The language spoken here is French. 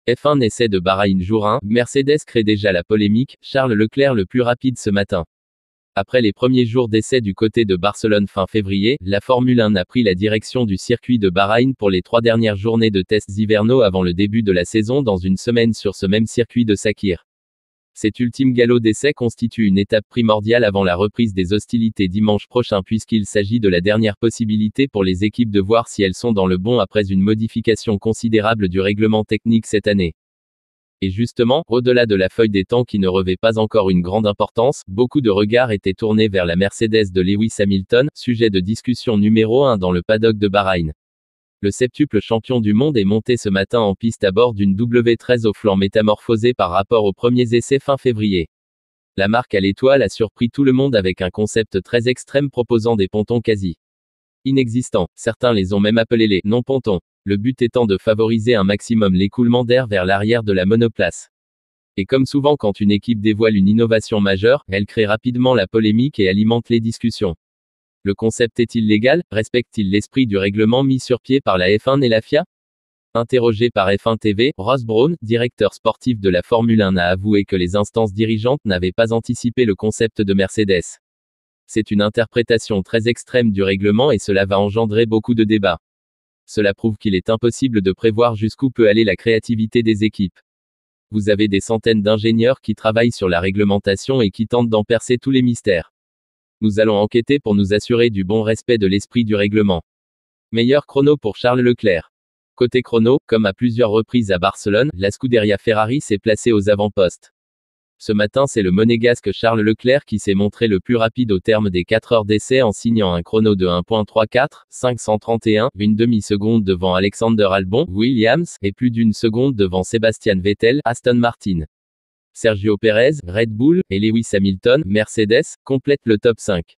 F1 essai de Bahreïn jour 1, Mercedes crée déjà la polémique, Charles Leclerc le plus rapide ce matin. Après les premiers jours d'essai du côté de Barcelone fin février, la Formule 1 a pris la direction du circuit de Bahreïn pour les 3 dernières journées de tests hivernaux avant le début de la saison dans une semaine sur ce même circuit de Sakhir. Cet ultime galop d'essai constitue une étape primordiale avant la reprise des hostilités dimanche prochain puisqu'il s'agit de la dernière possibilité pour les équipes de voir si elles sont dans le bon après une modification considérable du règlement technique cette année. Et justement, au-delà de la feuille des temps qui ne revêt pas encore une grande importance, beaucoup de regards étaient tournés vers la Mercedes de Lewis Hamilton, sujet de discussion numéro 1 dans le paddock de Bahreïn. Le septuple champion du monde est monté ce matin en piste à bord d'une W13 au flanc métamorphosé par rapport aux premiers essais fin février. La marque à l'étoile a surpris tout le monde avec un concept très extrême proposant des pontons quasi inexistants. Certains les ont même appelés les non-pontons. Le but étant de favoriser un maximum l'écoulement d'air vers l'arrière de la monoplace. Et comme souvent quand une équipe dévoile une innovation majeure, elle crée rapidement la polémique et alimente les discussions. Le concept est-il légal? Respecte-t-il l'esprit du règlement mis sur pied par la F1 et la FIA? Interrogé par F1 TV, Ross Brawn, directeur sportif de la Formule 1, a avoué que les instances dirigeantes n'avaient pas anticipé le concept de Mercedes. C'est une interprétation très extrême du règlement et cela va engendrer beaucoup de débats. Cela prouve qu'il est impossible de prévoir jusqu'où peut aller la créativité des équipes. Vous avez des centaines d'ingénieurs qui travaillent sur la réglementation et qui tentent d'en percer tous les mystères. Nous allons enquêter pour nous assurer du bon respect de l'esprit du règlement. Meilleur chrono pour Charles Leclerc. Côté chrono, comme à plusieurs reprises à Barcelone, la Scuderia Ferrari s'est placée aux avant-postes. Ce matin, c'est le monégasque Charles Leclerc qui s'est montré le plus rapide au terme des 4 heures d'essai en signant un chrono de 1.34, 531, une demi-seconde devant Alexander Albon, Williams, et plus d'une seconde devant Sebastian Vettel, Aston Martin. Sergio Pérez, Red Bull, et Lewis Hamilton, Mercedes, complètent le top 5.